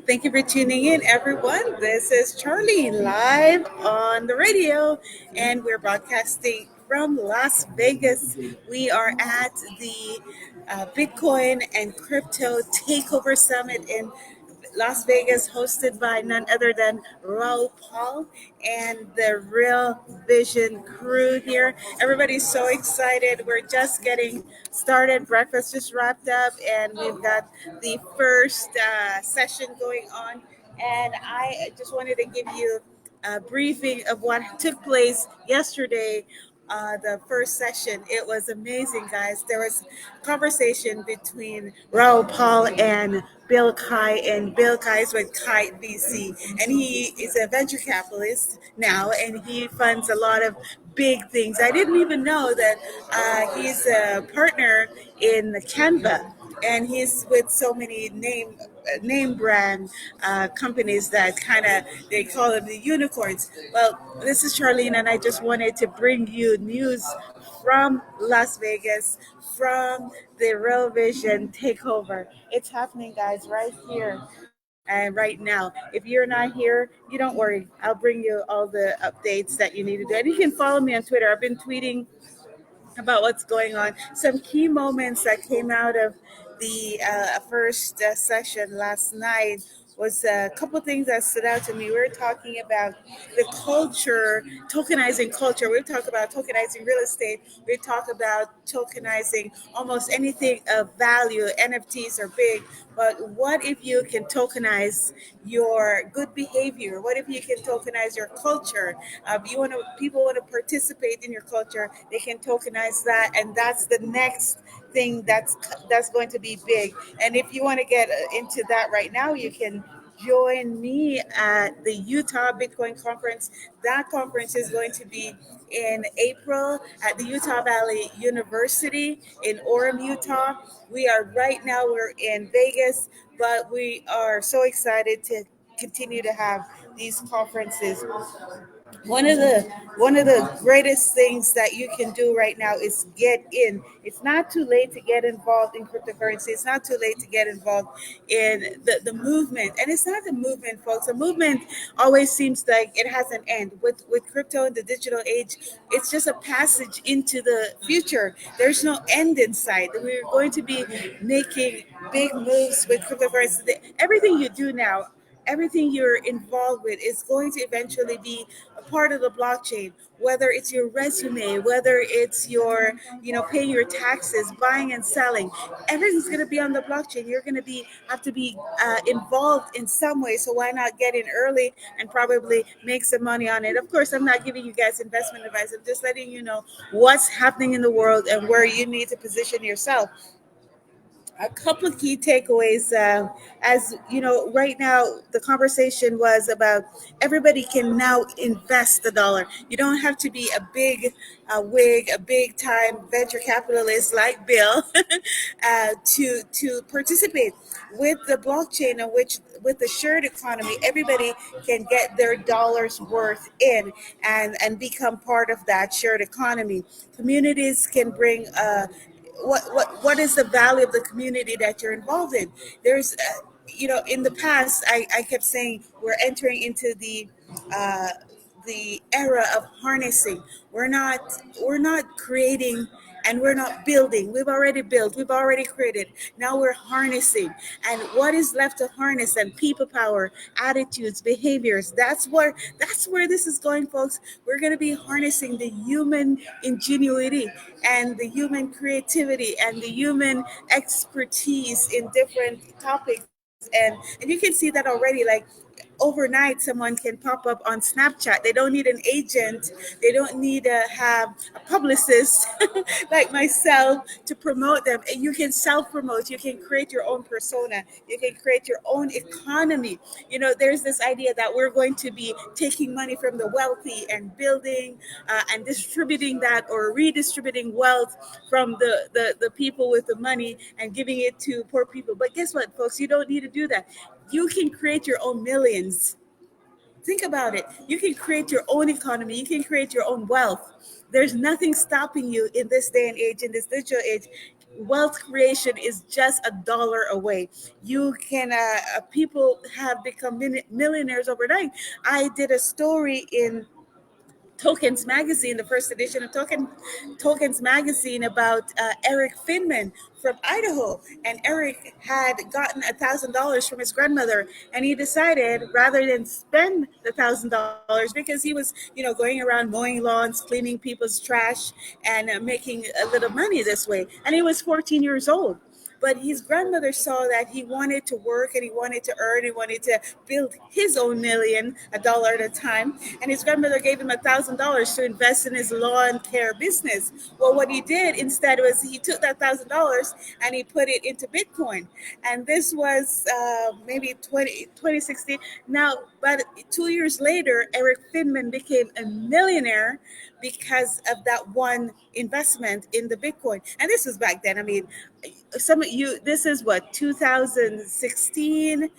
Thank you for tuning in, everyone. This is Charlene live on the radio, and we're broadcasting from Las Vegas. We are at the Bitcoin and Crypto Takeover Summit in Las Vegas, hosted by none other than Raoul Paul and the Real Vision crew here. Everybody's so excited. We're just getting started. Breakfast just wrapped up, and we've got the first session going on. And I just wanted to give you a briefing of what took place yesterday. The first session, it was amazing, guys. There was conversation between Raoul Paul and Bill Kai, and Bill Kai is with Kite VC, and he is a venture capitalist now, and he funds a lot of big things. I didn't even know that he's a partner in Canva, and he's with so many name brand companies that kind of they call them the unicorns. Well, this is Charlene, and I just wanted to bring you news from Las Vegas, from the Real Vision Takeover. It's happening, guys, right here and right now. If you're not here, you don't worry. I'll bring you all the updates that you need to do. And you can follow me on Twitter. I've been tweeting about what's going on. Some key moments that came out of the first session last night was a couple of things that stood out to me. We were talking about the culture, tokenizing culture. We talk about tokenizing real estate. We talk about tokenizing almost anything of value. NFTs are big, but what if you can tokenize your good behavior? What if you can tokenize your culture? You want to people want to participate in your culture, they can tokenize that, and that's the next thing that's going to be big. And if you want to get into that right now, you can join me at the Utah Bitcoin Conference. That conference is going to be in April at the Utah Valley University in Orem, Utah. We are right now we're in Vegas, but we are so excited to continue to have these conferences. One of the greatest things that you can do right now is get in. It's not too late to get involved in cryptocurrency. It's not too late to get involved in the movement. And it's not the movement, folks. The movement always seems like it has an end. With crypto and the digital age, it's just a passage into the future. There's no end in sight. We're going to be making big moves with cryptocurrency. Everything you do now, everything you're involved with is going to eventually be a part of the blockchain, whether it's your resume, whether it's your paying your taxes, buying and selling. Everything's going to be on the blockchain. You're going to be have to be involved in some way, so why not get in early and probably make some money on it? Of course, I'm not giving you guys investment advice. I'm just letting you know what's happening in the world and where you need to position yourself. A couple of key takeaways. As you know, right now the conversation was about everybody can now invest the dollar. You don't have to be a big wig, a big time venture capitalist like Bill to participate with the blockchain, in which with the shared economy, everybody can get their dollars worth in and become part of that shared economy. Communities can bring what is the value of the community that you're involved in. There's in the past, I kept saying we're entering into uh, the era of harnessing. We're not creating, and we're not building. We've already built, we've already created. Now we're harnessing. And what is left to harness? And people power, attitudes, behaviors. That's where this is going, folks. We're going to be harnessing the human ingenuity and the human creativity and the human expertise in different topics. And you can see that already. Like overnight, someone can pop up on Snapchat. They don't need an agent. They don't need to have a publicist like myself to promote them. And you can self promote. You can create your own persona. You can create your own economy. There's this idea that we're going to be taking money from the wealthy and building and distributing that, or redistributing wealth from the people with the money and giving it to poor people. But guess what, folks? You don't need to do that. You can create your own millions. Think about it. You can create your own economy. You can create your own wealth. There's nothing stopping you in this day and age, in this digital age. wealth creation is just $1 away. You can people have become millionaires overnight. I did a story in Tokens Magazine, the first edition of Tokens Magazine, about Eric Finman from Idaho. And Eric had gotten $1,000 from his grandmother, and he decided rather than spend the $1,000 because he was, going around mowing lawns, cleaning people's trash, and making a little money this way. And he was 14 years old. But his grandmother saw that he wanted to work and he wanted to earn, he wanted to build his own million, $1 at a time. And his grandmother gave him $1,000 to invest in his lawn care business. Well, what he did instead was he took that $1,000 and he put it into Bitcoin. And this was maybe 2016. Now, but 2 years later, Eric Finman became a millionaire because of that one investment in the Bitcoin. And this was back then. I mean, some of you, this is what, 2016.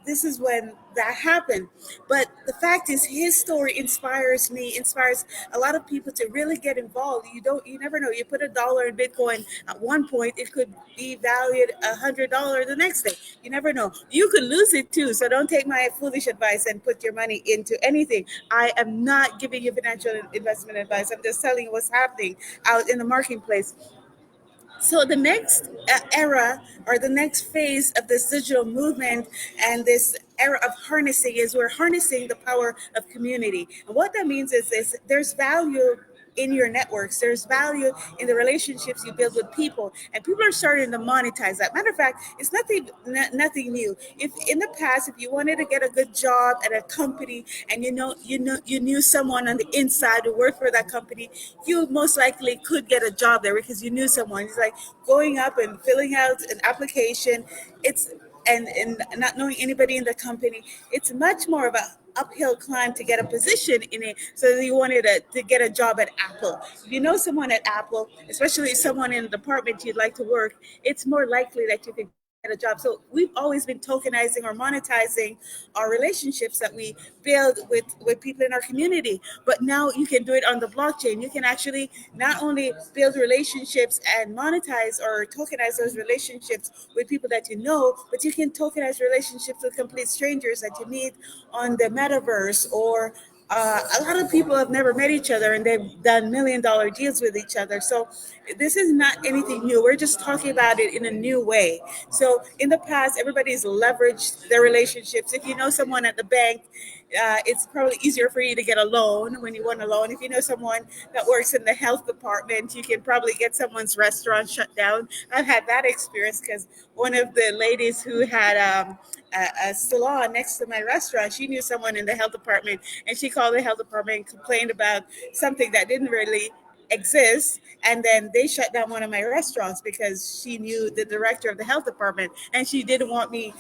This is when that happened. But the fact is, his story inspires me, inspires a lot of people to really get involved. You never know. You put $1 in Bitcoin at one point, it could be valued $100 the next day. You never know. You could lose it too. So don't take my foolish advice and put your money into anything. I am not giving you financial investment advice. I'm just telling you what's happening out in the marketplace. So the next era, or the next phase of this digital movement and this era of harnessing, is we're harnessing the power of community. And what that means is there's value in your networks. There's value in the relationships you build with people, and people are starting to monetize that. Matter of fact, it's nothing new. If in the past, if you wanted to get a good job at a company, and you knew someone on the inside who worked for that company, you most likely could get a job there because you knew someone. It's like going up and filling out an application. It's and not knowing anybody in the company. It's much more of a uphill climb to get a position in it. So you wanted to get a job at Apple. If you know someone at Apple, especially someone in the department you'd like to work, it's more likely that you can get a job. So we've always been tokenizing or monetizing our relationships that we build with people in our community. But now you can do it on the blockchain. You can actually not only build relationships and monetize or tokenize those relationships with people that you know, but you can tokenize relationships with complete strangers that you meet on the metaverse. Or a lot of people have never met each other and they've done $1 million deals with each other. So this is not anything new. We're just talking about it in a new way. So in the past, everybody's leveraged their relationships. If you know someone at the bank, it's probably easier for you to get a loan when you want a loan. If you know someone that works in the health department, you can probably get someone's restaurant shut down. I've had that experience because one of the ladies who had a salon next to my restaurant, she knew someone in the health department, and she called the health department and complained about something that didn't really exist. And then they shut down one of my restaurants because she knew the director of the health department, and she didn't want me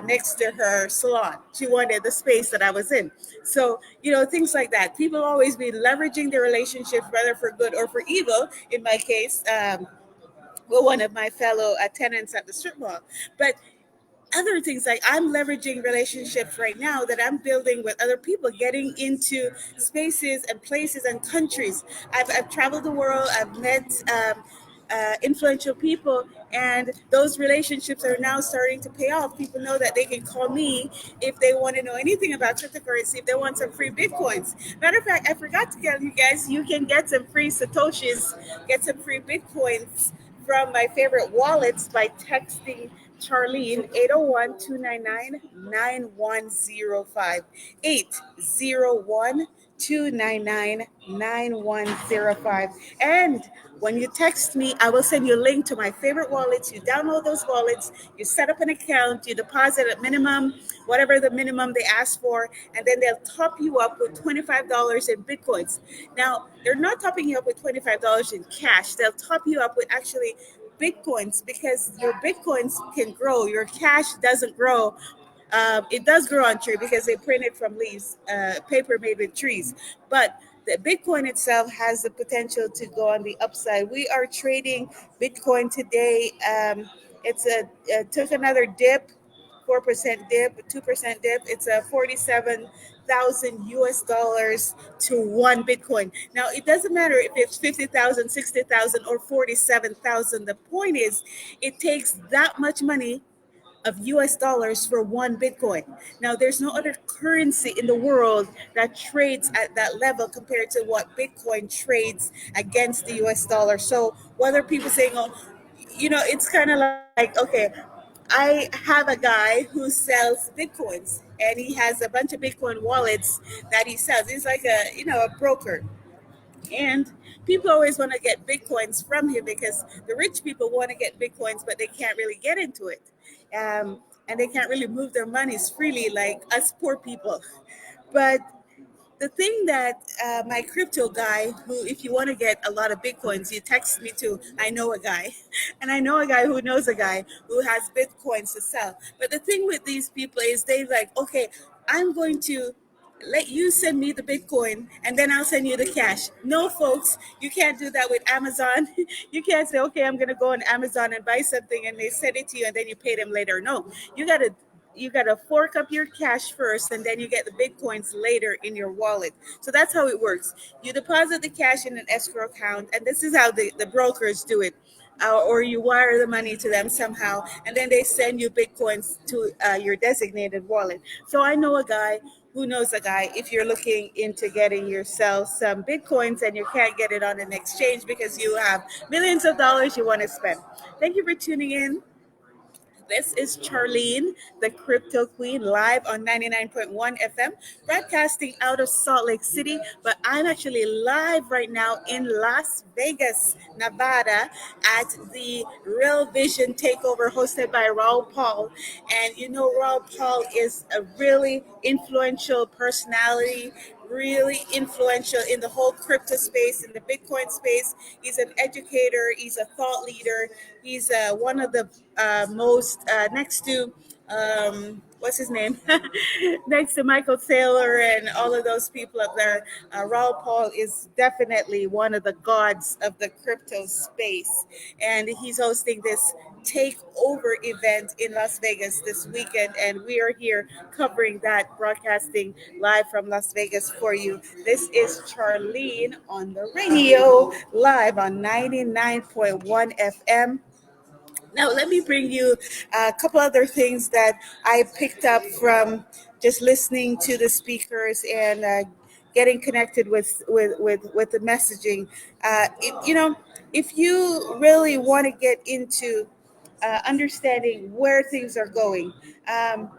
next to her salon. She wanted the space that I was in. So things like that. People always be leveraging their relationships, whether for good or for evil. In my case, well, one of my fellow tenants at the strip mall. But other things, like I'm leveraging relationships right now that I'm building with other people, getting into spaces and places and countries. I've traveled the world. I've met influential people, and those relationships are now starting to pay off. People know that they can call me if they want to know anything about cryptocurrency, if they want some free Bitcoins. Matter of fact, I forgot to tell you guys, you can get some free Satoshis, get some free Bitcoins from my favorite wallets by texting Charlene 801-299-9105. 801-299-9105. And when you text me, I will send you a link to my favorite wallets. You download those wallets, you set up an account, you deposit at minimum, whatever the minimum they ask for, and then they'll top you up with $25 in Bitcoins. Now, they're not topping you up with $25 in cash. They'll top you up with actually Bitcoins, because your Bitcoins can grow. Your cash doesn't grow. It does grow on tree because they print it from leaves, paper made with trees. But the Bitcoin itself has the potential to go on the upside. We are trading Bitcoin today. It took another dip 4% dip, 2% dip. It's a 47,000 US dollars to one Bitcoin. Now it doesn't matter if it's 50,000, 60,000, or 47,000. The point is, it takes that much money of US dollars for one Bitcoin. Now, there's no other currency in the world that trades at that level compared to what Bitcoin trades against the US dollar. So, whether people saying, oh, it's kind of like, okay, I have a guy who sells Bitcoins and he has a bunch of Bitcoin wallets that he sells. He's like a broker. And people always want to get Bitcoins from him because the rich people want to get Bitcoins, but they can't really get into it. And they can't really move their monies freely like us poor people. But the thing that my crypto guy, who, if you want to get a lot of Bitcoins, you text me too. I know a guy, and I know a guy who knows a guy who has Bitcoins to sell. But the thing with these people is they like, okay, I'm going to let you send me the Bitcoin and then I'll send you the cash. No, folks, you can't do that with Amazon. You can't say, okay, I'm going to go on Amazon and buy something and they send it to you and then you pay them later. No, you got to fork up your cash first and then you get the Bitcoins later in your wallet. So that's how it works. You deposit the cash in an escrow account, and this is how the brokers do it. Or you wire the money to them somehow, and then they send you Bitcoins to your designated wallet. So I know a guy who knows a guy. If you're looking into getting yourself some Bitcoins and you can't get it on an exchange because you have millions of dollars you want to spend. Thank you for tuning in. This is Charlene, the Crypto Queen, live on 99.1 FM, broadcasting out of Salt Lake City. But I'm actually live right now in Las Vegas, Nevada, at the Real Vision Takeover hosted by Raoul Paul. And Raoul Paul is a really influential personality, really influential in the whole crypto space, in the Bitcoin space. He's an educator, he's a thought leader, he's one of the most next to what's his name? Next to Michael Taylor and all of those people up there, Raul Paul is definitely one of the gods of the crypto space. And he's hosting this Takeover event in Las Vegas this weekend. And we are here covering that, broadcasting live from Las Vegas for you. This is Charlene on the radio, live on 99.1 FM. Now, let me bring you a couple other things that I picked up from just listening to the speakers and getting connected with the messaging. If you really want to get into understanding where things are going, um,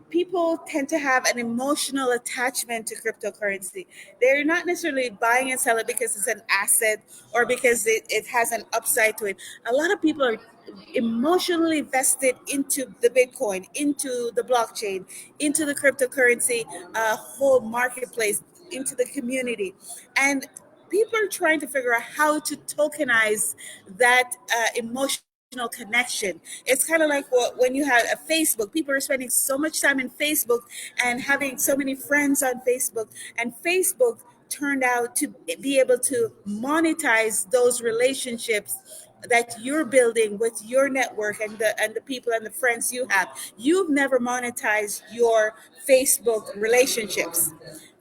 people tend to have an emotional attachment to cryptocurrency. They're not necessarily buying and selling because it's an asset or because it has an upside to it. A lot of people are emotionally vested into the Bitcoin, into the blockchain, into the cryptocurrency whole marketplace, into the community. And people are trying to figure out how to tokenize that emotional connection. It's kind of like when you have a Facebook. People are spending so much time in Facebook and having so many friends on Facebook, and Facebook turned out to be able to monetize those relationships that you're building with your network and the people and the friends you have. You've never monetized your Facebook relationships.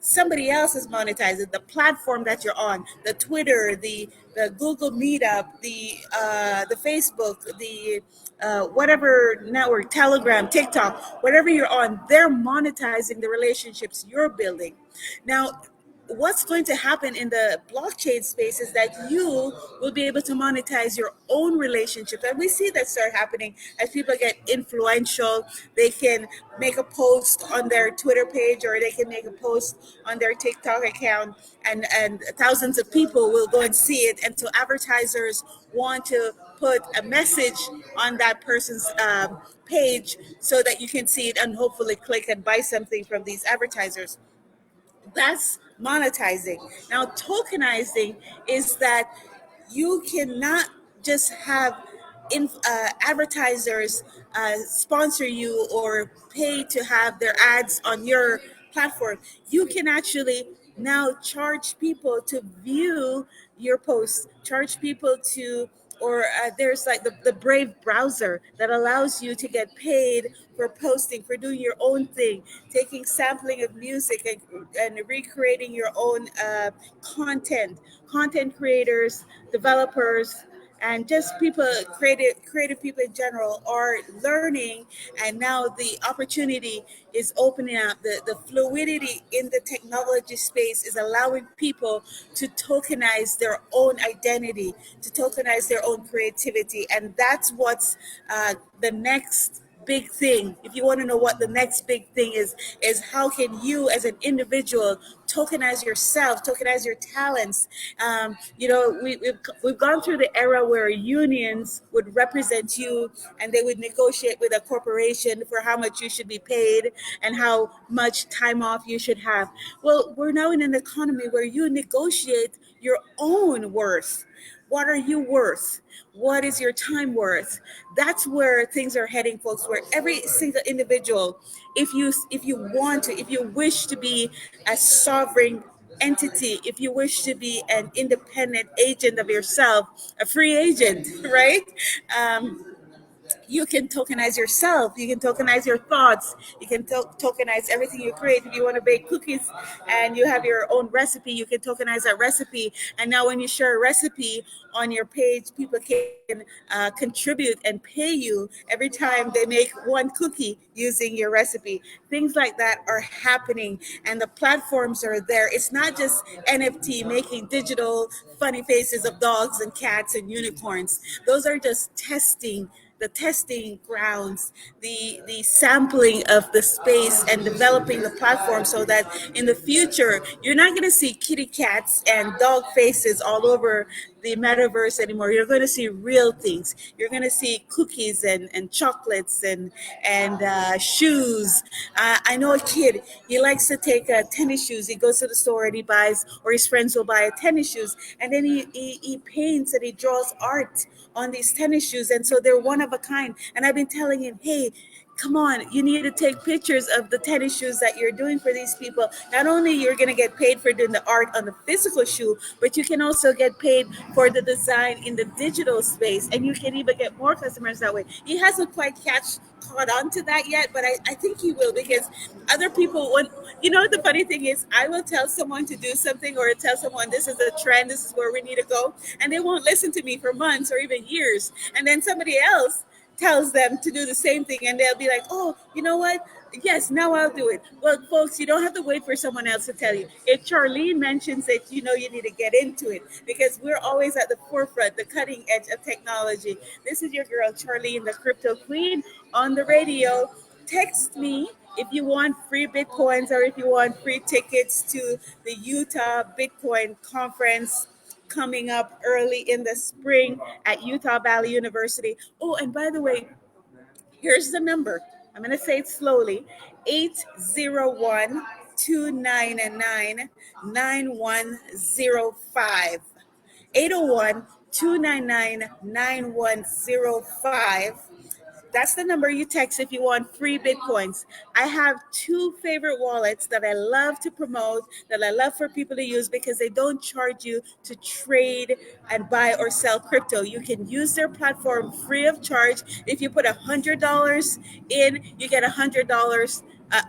Somebody else is monetizing the platform that you're on, the Twitter, the Google Meetup, the Facebook, the whatever network, Telegram, TikTok, whatever you're on. They're monetizing the relationships you're building. Now, what's going to happen in the blockchain space is that you will be able to monetize your own relationships. And we see that start happening as people get influential. They can make a post on their Twitter page or they can make a post on their TikTok account, and thousands of people will go and see it. And so advertisers want to put a message on that person's page so that you can see it and hopefully click and buy something from these advertisers. That's monetizing. Now, tokenizing is that you cannot just have advertisers sponsor you or pay to have their ads on your platform. You can actually now charge people to view your posts, charge people to or there's like the Brave browser that allows you to get paid for posting, for doing your own thing, taking sampling of music and recreating your own content creators, developers, and just people, creative people in general are learning. And now the opportunity is opening up. The fluidity in the technology space is allowing people to tokenize their own identity, to tokenize their own creativity. And that's what's the next big thing. If you want to know what the next big thing is how can you as an individual tokenize yourself, tokenize your talents. We've gone through the era where unions would represent you, and they would negotiate with a corporation for how much you should be paid and how much time off you should have. Well, we're now in an economy where you negotiate your own worth. What are you worth? What is your time worth? That's where things are heading, folks, where every single individual, if you wish to be a sovereign entity, if you wish to be an independent agent of yourself, a free agent, right? You can tokenize yourself, you can tokenize your thoughts, you can tokenize everything you create. If you want to bake cookies and you have your own recipe, you can tokenize that recipe. And now when you share a recipe on your page, people can contribute and pay you every time they make one cookie using your recipe. Things like that are happening, and the platforms are there. It's not just NFT making digital funny faces of dogs and cats and unicorns. Those are just the testing grounds, the sampling of the space and developing the platform so that in the future you're not going to see kitty cats and dog faces all over the metaverse anymore. You're going to see real things. You're going to see cookies and chocolates and shoes. I know a kid. He likes to take tennis shoes. He goes to the store and he buys, or his friends will buy a tennis shoes, and then he paints and he draws art on these tennis shoes, and so they're one of a kind. And I've been telling him, hey, come on, you need to take pictures of the tennis shoes that you're doing for these people. Not only you're going to get paid for doing the art on the physical shoe, but you can also get paid for the design in the digital space, and you can even get more customers that way. He hasn't quite caught on to that yet, but I think he will, because other people, when the funny thing is, I will tell someone to do something or tell someone this is a trend, this is where we need to go, and they won't listen to me for months or even years. And then somebody else tells them to do the same thing, and they'll be like, oh, you know what? Yes, now I'll do it. Well, folks, you don't have to wait for someone else to tell you. If Charlene mentions it, you know you need to get into it, because we're always at the forefront, the cutting edge of technology. This is your girl, Charlene, the crypto queen, on the radio. Text me if you want free Bitcoins or if you want free tickets to the Utah Bitcoin Conference coming up early in the spring at Utah Valley University. Oh, and by the way, here's the number. I'm going to say it slowly: 801 299 9105. 801-299-9105. That's the number you text if you want free Bitcoins. I have two favorite wallets that I love to promote, that I love for people to use, because they don't charge you to trade and buy or sell crypto. You can use their platform free of charge. If you put $100 in, you get $100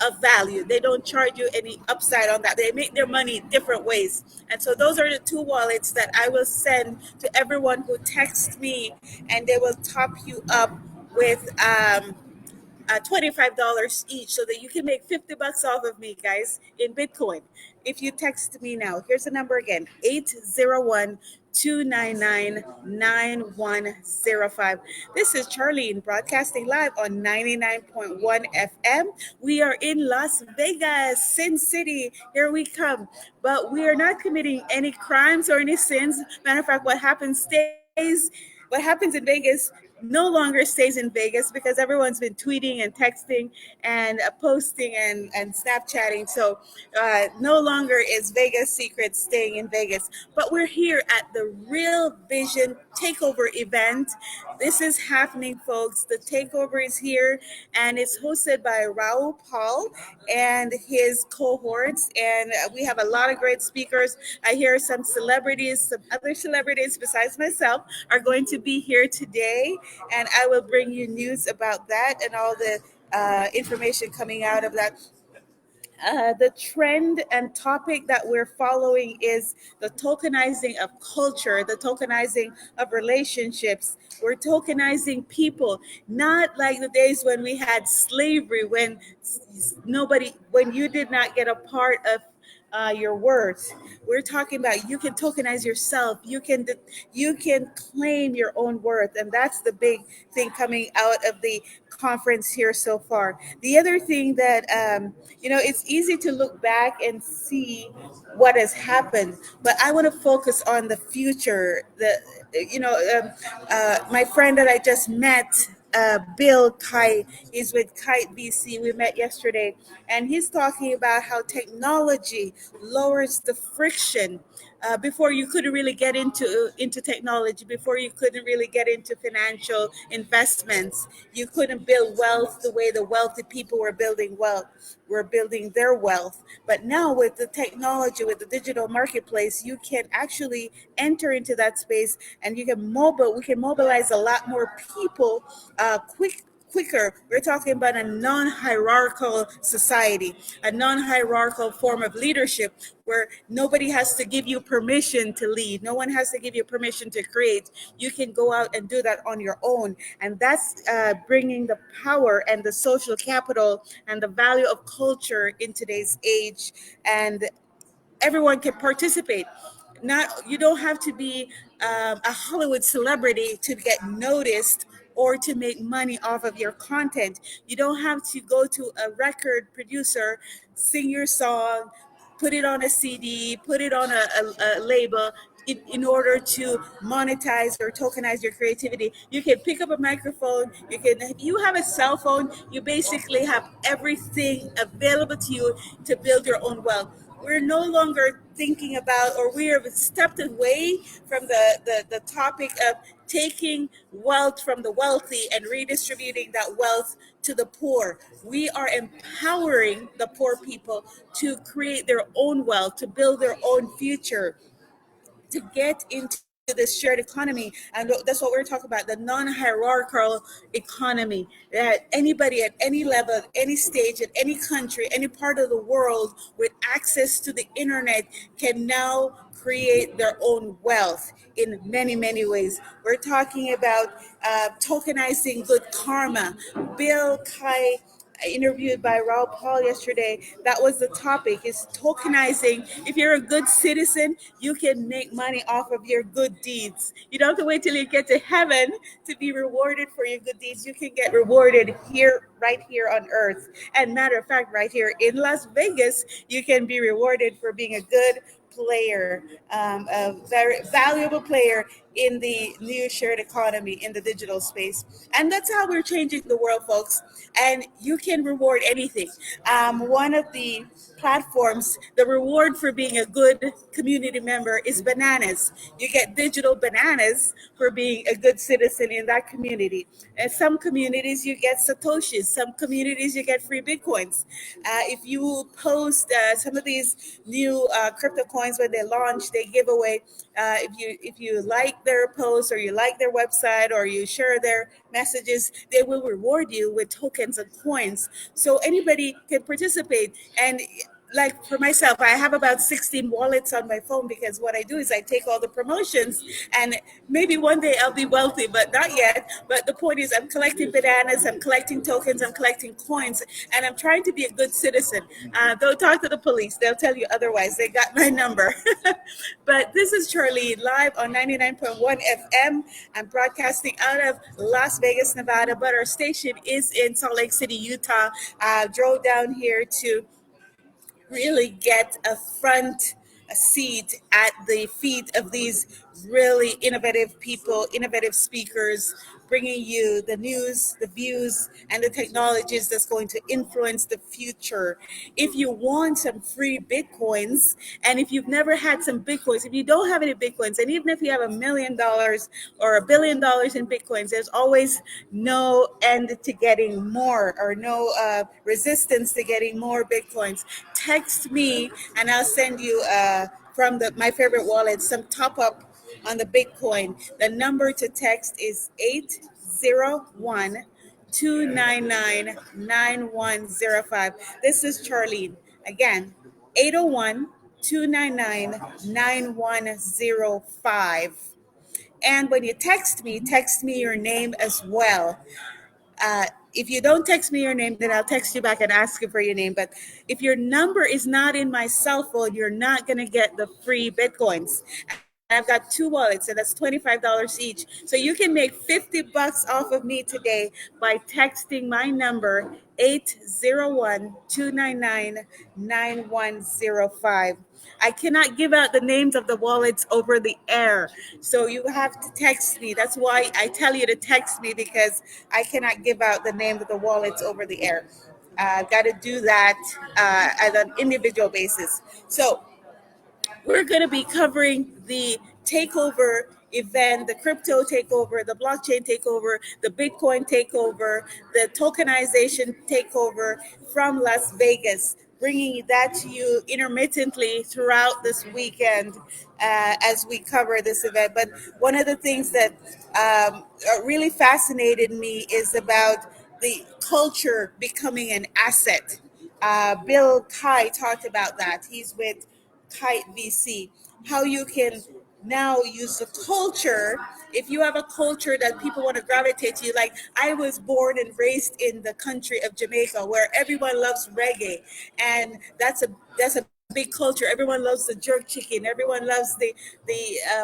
of value. They don't charge you any upside on that. They make their money different ways. And so those are the two wallets that I will send to everyone who texts me, and they will top you up with $25 each, so that you can make $50 off of me, guys, in Bitcoin. If you text me now, here's the number again: 801-299-9105. This is Charlene, broadcasting live on 99.1 FM. We are in Las Vegas, Sin City. Here we come. But we are not committing any crimes or any sins. Matter of fact, what happens in Vegas no longer stays in Vegas, because everyone's been tweeting and texting and posting and Snapchatting. So no longer is Vegas Secret staying in Vegas. But we're here at the Real Vision Takeover event. This is happening, folks. The takeover is here, and it's hosted by Raoul Paul and his cohorts. And we have a lot of great speakers. I hear some celebrities, some other celebrities besides myself, are going to be here today, and I will bring you news about that and all the information coming out of that. The trend and topic that we're following is the tokenizing of culture, the tokenizing of relationships. We're tokenizing people, not like the days when we had slavery, when when you did not get a part of your worth. We're talking about you can tokenize yourself. You can claim your own worth, and that's the big thing coming out of the conference here so far. The other thing that it's easy to look back and see what has happened, but I want to focus on the future. My friend that I just met, Bill Kite, is with Kite BC. We met yesterday, and he's talking about how technology lowers the friction. Before you couldn't really get into technology, before you couldn't really get into financial investments, you couldn't build wealth the way the wealthy people were building their wealth. But now with the technology, with the digital marketplace, you can actually enter into that space, and we can mobilize a lot more people quicker. We're talking about a non-hierarchical society, a non-hierarchical form of leadership where nobody has to give you permission to lead. No one has to give you permission to create. You can go out and do that on your own. And that's bringing the power and the social capital and the value of culture in today's age. And everyone can participate. Not You don't have to be a Hollywood celebrity to get noticed or to make money off of your content. You don't have to go to a record producer, sing your song, put it on a CD, put it on a label in order to monetize or tokenize your creativity. You can pick up a microphone. If you have a cell phone, you basically have everything available to you to build your own wealth. We're no longer thinking about, or we have stepped away from the topic of taking wealth from the wealthy and redistributing that wealth to the poor. We are empowering the poor people to create their own wealth, to build their own future, to get into this shared economy. And that's what we're talking about, the non-hierarchical economy, that anybody at any level, any stage, at any country, any part of the world with access to the internet can now create their own wealth in many, many ways. We're talking about tokenizing good karma. Bill Kai, interviewed by Raoul Paul yesterday, that was the topic, is tokenizing. If you're a good citizen, you can make money off of your good deeds. You don't have to wait till you get to heaven to be rewarded for your good deeds. You can get rewarded here, right here on earth. And matter of fact, right here in Las Vegas, you can be rewarded for being a good player, a very valuable player in the new shared economy in the digital space. And that's how we're changing the world, folks. And you can reward anything. One of the platforms, the reward for being a good community member is bananas. You get digital bananas for being a good citizen in that community. And some communities you get satoshis, some communities you get free bitcoins. If you post some of these new crypto coins when they launch, they give away. If you like their post, or you like their website, or you share their messages, they will reward you with tokens and coins. So anybody can participate. And like for myself, I have about 16 wallets on my phone, because what I do is I take all the promotions, and maybe one day I'll be wealthy, but not yet. But the point is, I'm collecting bananas, I'm collecting tokens, I'm collecting coins, and I'm trying to be a good citizen. Don't talk to the police, they'll tell you otherwise. They got my number. But this is Charlene, live on 99.1 FM. I'm broadcasting out of Las Vegas, Nevada, but our station is in Salt Lake City, Utah. Drove down here to really get a seat at the feet of these really innovative people, innovative speakers, bringing you the news, the views, and the technologies that's going to influence the future. If you want some free Bitcoins, and if you've never had some Bitcoins, if you don't have any Bitcoins, and even if you have $1 million or $1 billion in Bitcoins, there's always no end to getting more, or no resistance to getting more Bitcoins. Text me and I'll send you from my favorite wallet some top up on the Bitcoin. The number to text is 801 299 9105. This is Charlene. Again, 801 299 9105. And when you text me your name as well. If you don't text me your name, then I'll text you back and ask you for your name. But if your number is not in my cell phone, you're not going to get the free Bitcoins. And I've got two wallets, and that's $25 each. So you can make $50 off of me today by texting my number 801 299 9105. I cannot give out the names of the wallets over the air. So you have to text me. That's why I tell you to text me, because I cannot give out the name of the wallets over the air. I've got to do that at an individual basis. So we're going to be covering the takeover event, the crypto takeover, the blockchain takeover, the Bitcoin takeover, the tokenization takeover from Las Vegas, bringing that to you intermittently throughout this weekend as we cover this event. But one of the things that really fascinated me is about the culture becoming an asset. Bill Kai talked about that. He's with Kite VC, how you can now use the culture. If you have a culture that people want to gravitate to, like I was born and raised in the country of Jamaica, where everyone loves reggae, and that's a big culture. Everyone loves the jerk chicken. Everyone loves the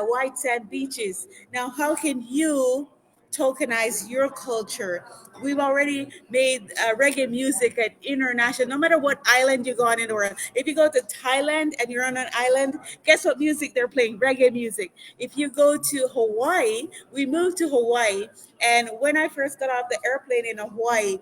white sand beaches. Now, how can you tokenize your culture? We've already made reggae music at international, no matter what island you go on in the world. If you go to Thailand and you're on an island, guess what music they're playing? Reggae music. If you go to Hawaii, we moved to Hawaii, and when I first got off the airplane in Hawaii,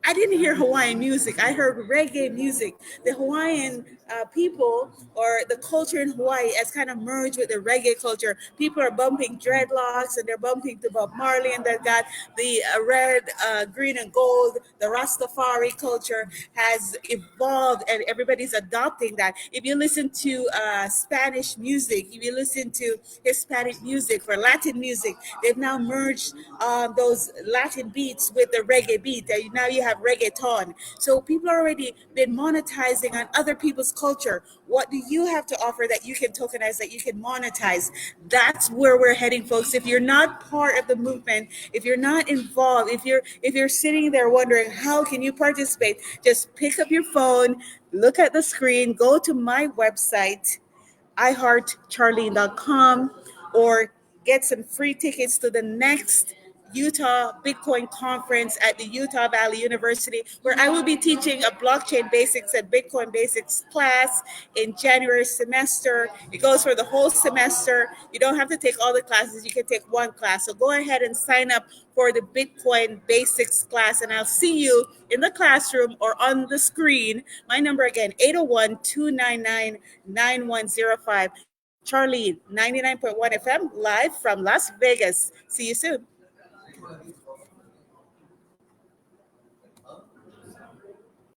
I didn't hear Hawaiian music. I heard reggae music. The Hawaiian people, or the culture in Hawaii, has kind of merged with the reggae culture. People are bumping dreadlocks, and they're bumping to Bob Marley, and they've got the red, green, and gold. The Rastafari culture has evolved, and everybody's adopting that. If you listen to Spanish music, if you listen to Hispanic music or Latin music, they've now merged those Latin beats with the reggae beat. Now you have reggaeton. So people are already been monetizing on other people's culture. What do you have to offer that you can tokenize, that you can monetize? That's where we're heading, folks. If you're not part of the movement, if you're not involved, if you're sitting there wondering how can you participate, just pick up your phone, look at the screen, go to my website, iheartcharlene.com, or get some free tickets to the next Utah Bitcoin conference at the Utah Valley University, where I will be teaching a blockchain basics and Bitcoin basics class in January semester. It goes for the whole semester. You don't have to take all the classes, you can take one class. So go ahead and sign up for the Bitcoin basics class, and I'll see you in the classroom or on the screen. My number again, 801 299 9105. Charlene, 99.1 FM, live from Las Vegas. See you soon.